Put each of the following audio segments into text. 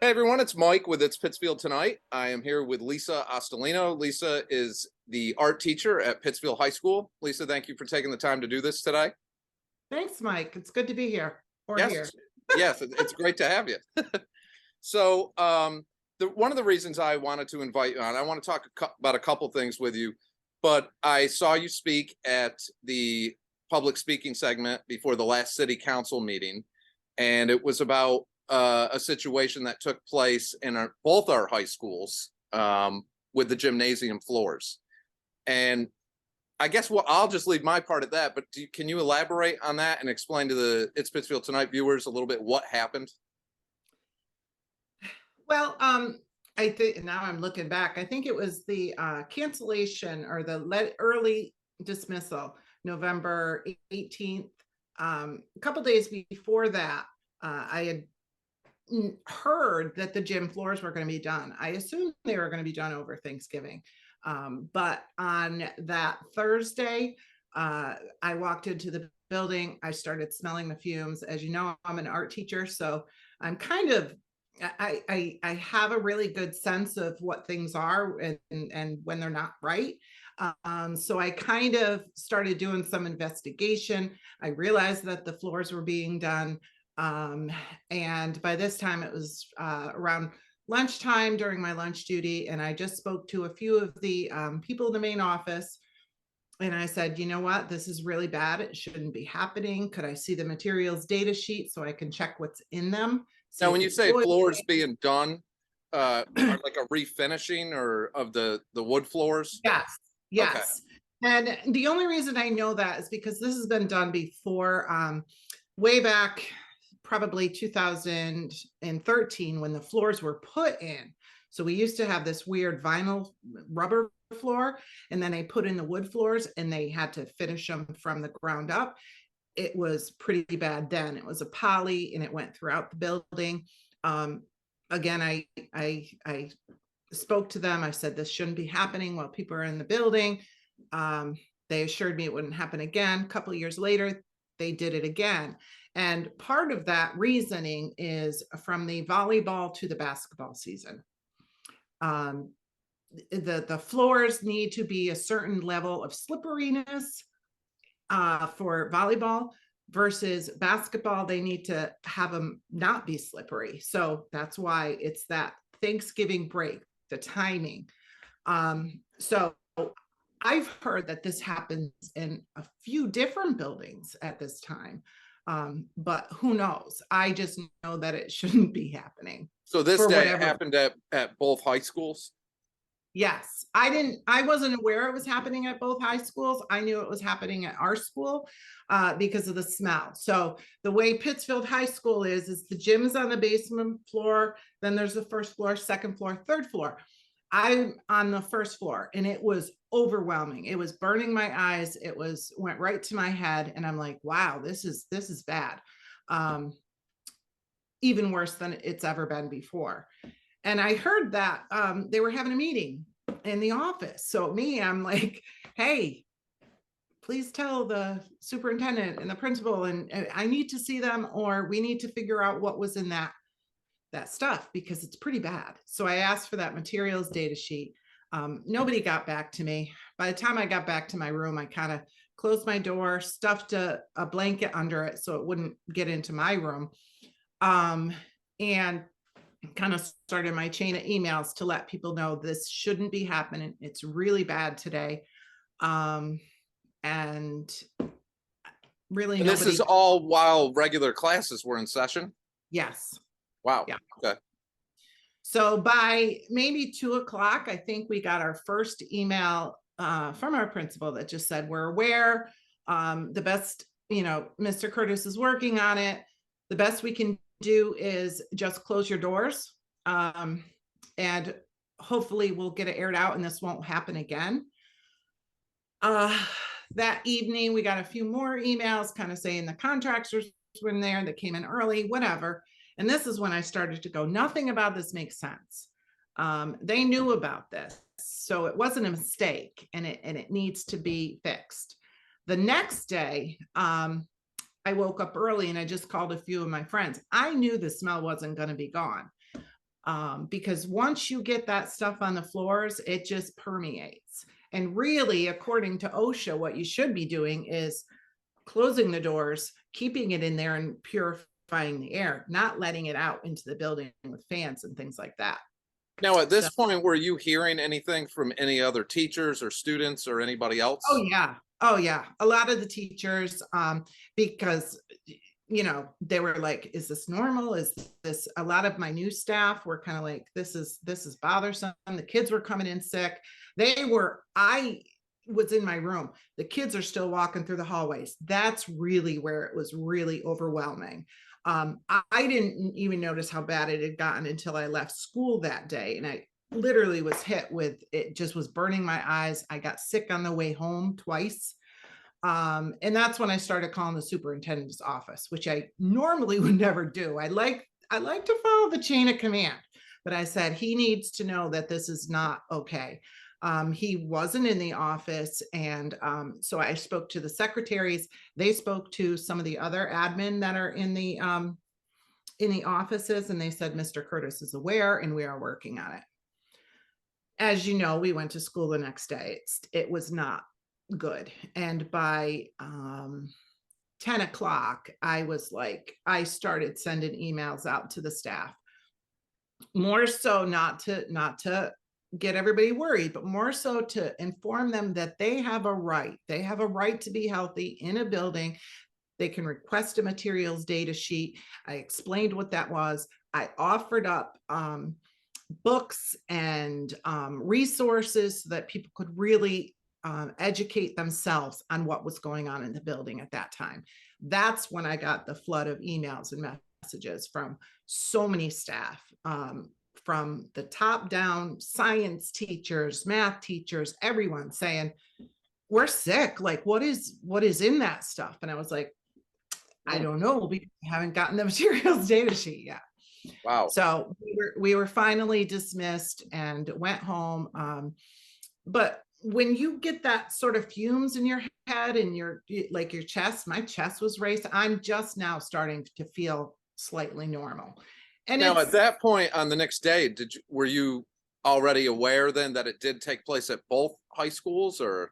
Hey everyone, it's Mike with It's Pittsfield Tonight. I am here with Lisa Ostellino. Lisa is the art teacher at Pittsfield High School. Lisa, thank you for taking the time to do this today. Thanks, Mike. It's good to be here here. Yes, yes, it's great to have you. So, one of the reasons I wanted to invite you on, I want to talk about a couple things with you, but I saw you speak at the public speaking segment before the last city council meeting, and it was about a situation that took place in both our high schools with the gymnasium floors. And I guess I'll just leave my part at that, but can you elaborate on that and explain to the It's Pittsfield Tonight viewers a little bit what happened? Well, I think now I'm looking back. I think it was the cancellation or the early dismissal, November 18th. A couple days before that, I had heard that the gym floors were going to be done. I assumed they were going to be done over Thanksgiving. But on that Thursday, I walked into the building. I started smelling the fumes. As you know, I'm an art teacher, so I'm kind of, I have a really good sense of what things are and when they're not right. So I kind of started doing some investigation. I realized that the floors were being done. And by this time it was around lunchtime during my lunch duty. And I just spoke to a few of the people in the main office. And I said, you know what, this is really bad. It shouldn't be happening. Could I see the materials data sheet so I can check what's in them? Now, when you say floors being done, like a refinishing or of the wood floors? Yes, yes. Okay. And the only reason I know that is because this has been done before, way back probably 2013 when the floors were put in. So we used to have this weird vinyl rubber floor, and then they put in the wood floors and they had to finish them from the ground up. It was pretty bad then. It was a poly and it went throughout the building. Again, I spoke to them. I said, this shouldn't be happening while people are in the building. They assured me it wouldn't happen again. A couple of years later, they did it again. And part of that reasoning is from the volleyball to the basketball season. The floors need to be a certain level of slipperiness for volleyball versus basketball. They need to have them not be slippery. So that's why it's that Thanksgiving break, the timing. So I've heard that this happens in a few different buildings at this time. But who knows? I just know that it shouldn't be happening. So this day happened at both high schools? Yes, I wasn't aware it was happening at both high schools. I knew it was happening at our school because of the smell. So the way Pittsfield High School is the gym is on the basement floor. Then there's the first floor, second floor, third floor. I'm on the first floor and it was overwhelming. It was burning my eyes. It went right to my head. And I'm like, wow, this is bad. Even worse than it's ever been before. And I heard that they were having a meeting in the office. So I'm like, hey, please tell the superintendent and the principal, and I need to see them, or we need to figure out what was in that stuff because it's pretty bad. So I asked for that materials data sheet. Nobody got back to me. By the time I got back to my room, I kind of closed my door, stuffed a blanket under it so it wouldn't get into my room, and kind of started my chain of emails to let people know this shouldn't be happening. It's really bad today. And really, and this is all while regular classes were in session? Yes. Wow. Yeah. Okay. So by maybe 2:00, I think we got our first email from our principal that just said, we're aware, the best, Mr. Curtis is working on it. The best we can do is just close your doors. And hopefully we'll get it aired out and this won't happen again. That evening, we got a few more emails kind of saying the contractors were in there that came in early, whatever. And this is when I started to go, nothing about this makes sense. They knew about this, so it wasn't a mistake, and it needs to be fixed. The next day, I woke up early and I just called a few of my friends. I knew the smell wasn't going to be gone. Because once you get that stuff on the floors, it just permeates. And really, according to OSHA, what you should be doing is closing the doors, keeping it in there and purifying the air, not letting it out into the building with fans and things like that. Now, at this So, point, were you hearing anything from any other teachers or students or anybody else? oh yeah. Oh yeah. A lot of the teachers, because they were like, is this normal? Is this, a lot of my new staff were kind of like, this is bothersome. The kids were coming in sick. I was in my room. The kids are still walking through the hallways. That's really where it was really overwhelming. I didn't even notice how bad it had gotten until I left school that day. And I literally was hit with, it just was burning my eyes. I got sick on the way home twice. And that's when I started calling the superintendent's office, which I normally would never do. I like to follow the chain of command, but I said, he needs to know that this is not okay. He wasn't in the office. And so I spoke to the secretaries. They spoke to some of the other admin that are in the offices. And they said, Mr. Curtis is aware and we are working on it. As you know, we went to school the next day. It was not good. And by 10 o'clock, I started sending emails out to the staff. More so not to get everybody worried, but more so to inform them that they have a right. They have a right to be healthy in a building. They can request a materials data sheet. I explained what that was. I offered up books and resources so that people could really educate themselves on what was going on in the building at that time. That's when I got the flood of emails and messages from so many staff, from the top down, science teachers, math teachers, everyone saying, we're sick. Like, what is in that stuff? And I was like, I don't know. We haven't gotten the materials data sheet yet. Wow. So we were finally dismissed and went home. But when you get that sort of fumes in your head and your chest, my chest was racing. I'm just now starting to feel slightly normal. And now, at that point on the next day, were you already aware then that it did take place at both high schools, or?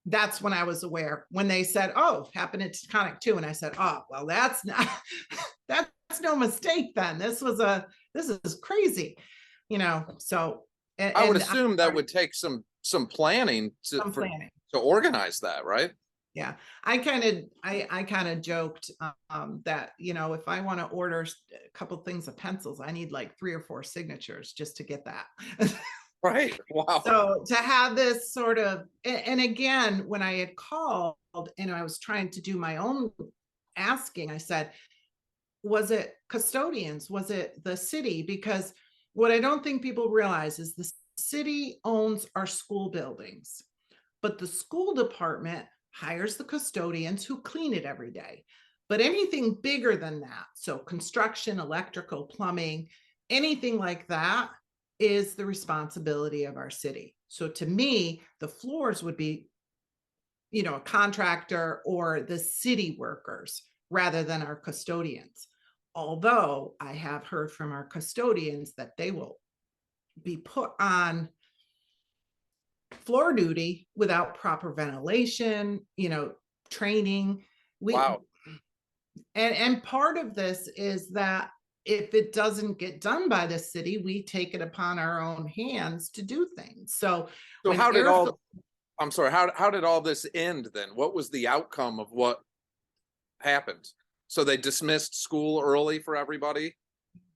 That's when I was aware, when they said, oh, happened at Taconic too. And I said, oh, well, that's not, that's no mistake then. This is crazy, so. I would assume that would take some planning to organize that, right? Yeah, I kind of joked that, if I want to order a couple things of pencils, I need like 3 or 4 signatures just to get that. Right. Wow. So to have this sort of, and again, when I had called and I was trying to do my own asking, I said, was it custodians? Was it the city? Because what I don't think people realize is the city owns our school buildings, but the school department hires the custodians who clean it every day. But anything bigger than that, so construction, electrical, plumbing, anything like that is the responsibility of our city. So to me, the floors would be, a contractor or the city workers rather than our custodians. Although I have heard from our custodians that they will be put on floor duty without proper ventilation, training. Wow. And part of this is that if it doesn't get done by the city, we take it upon our own hands to do things. So how did how did all this end then? What was the outcome of what happened? So they dismissed school early for everybody?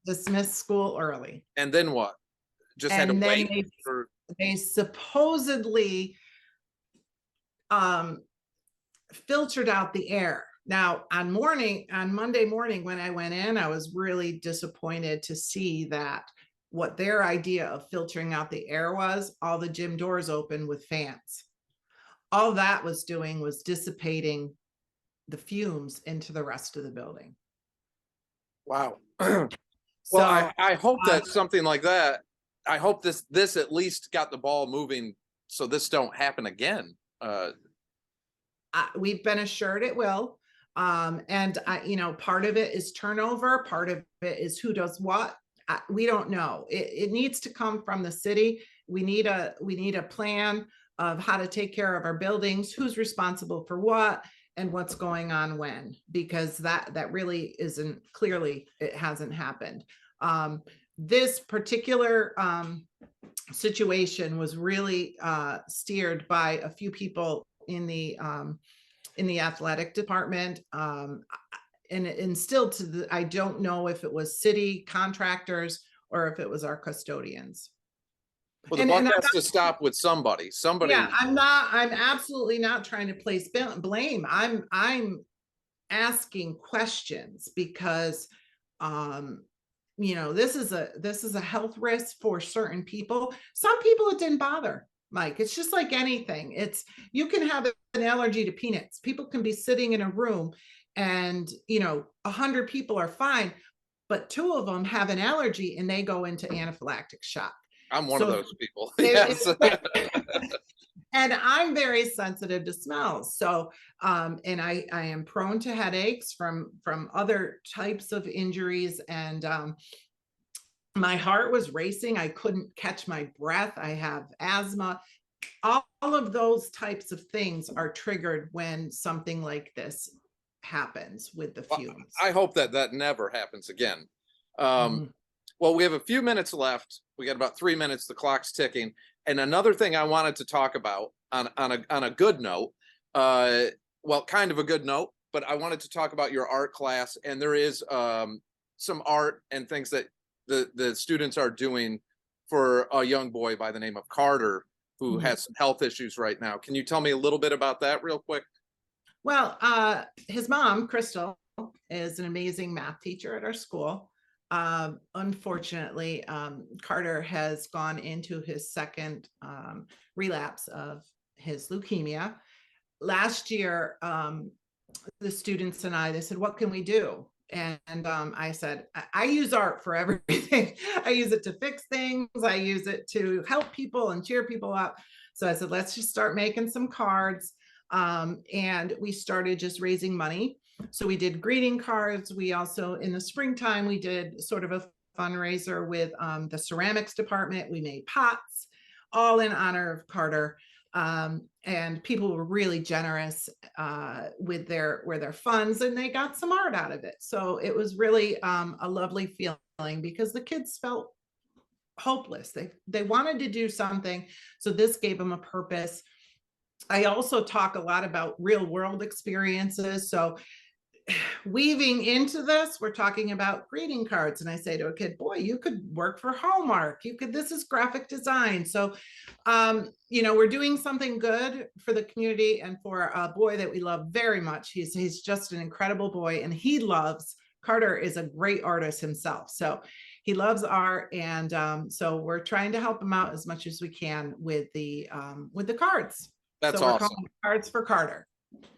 Dismissed school early. And then what? Just had to wait? They supposedly filtered out the air. Now on Monday morning, when I went in, I was really disappointed to see that what their idea of filtering out the air was, all the gym doors open with fans. All that was doing was dissipating the fumes into the rest of the building. Wow. Well, I hope that something like that, I hope this at least got the ball moving so this don't happen again. We've been assured it will. And part of it is turnover. Part of it is who does what. we don't know. It needs to come from the city. We need a plan of how to take care of our buildings, who's responsible for what, and what's going on when, because that really isn't clearly, it hasn't happened. This particular situation was really steered by a few people in the athletic department. And still I don't know if it was city contractors or if it was our custodians. Well, the buck has to stop with somebody. Yeah, I'm absolutely not trying to place blame. I'm asking questions because this is a health risk for certain people. Some people it didn't bother, Mike. It's just like anything. You can have an allergy to peanuts. People can be sitting in a room and 100 people are fine, but 2 of them have an allergy and they go into anaphylactic shock. I'm one of those people. Yes. And I'm very sensitive to smells. So, and I am prone to headaches from other types of injuries. And my heart was racing. I couldn't catch my breath. I have asthma. All of those types of things are triggered when something like this happens with the fumes. I hope that never happens again. Well, we have a few minutes left. We got about 3 minutes. The clock's ticking. And another thing I wanted to talk about on a good note, well, kind of a good note, but I wanted to talk about your art class. And there is some art and things that the students are doing for a young boy by the name of Carter, who has some health issues right now. Can you tell me a little bit about that real quick? Well, his mom, Crystal, is an amazing math teacher at our school. Unfortunately, Carter has gone into his second relapse of his leukemia. Last year, the students and they said, what can we do? And I said, I use art for everything. I use it to fix things. I use it to help people and cheer people up. So I said, let's just start making some cards. And we started just raising money. So we did greeting cards. We also, in the springtime, we did sort of a fundraiser with the ceramics department. We made pots, all in honor of Carter. And people were really generous with their funds, and they got some art out of it. So it was really a lovely feeling because the kids felt hopeless. They wanted to do something. So this gave them a purpose. I also talk a lot about real world experiences. So weaving into this, we're talking about greeting cards. And I say to a kid, boy, you could work for Hallmark. This is graphic design. So, we're doing something good for the community and for a boy that we love very much. He's just an incredible boy, and Carter is a great artist himself. So he loves art. And so we're trying to help him out as much as we can with the cards. That's so awesome. Cards for Carter.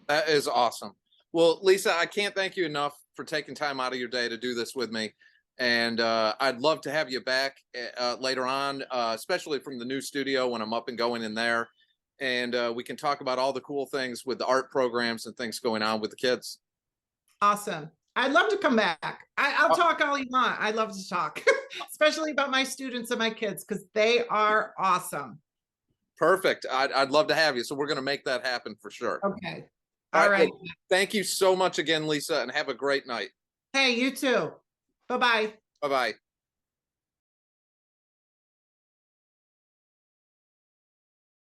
That is awesome. Well, Lisa, I can't thank you enough for taking time out of your day to do this with me. And I'd love to have you back later on, especially from the new studio when I'm up and going in there. And we can talk about all the cool things with the art programs and things going on with the kids. Awesome. I'd love to come back. I'll talk all you want. I'd love to talk, especially about my students and my kids, because they are awesome. Perfect. I'd love to have you. So we're going to make that happen for sure. Okay. All right. Well, thank you so much again, Lisa, and have a great night. Hey, you too. Bye-bye. Bye-bye.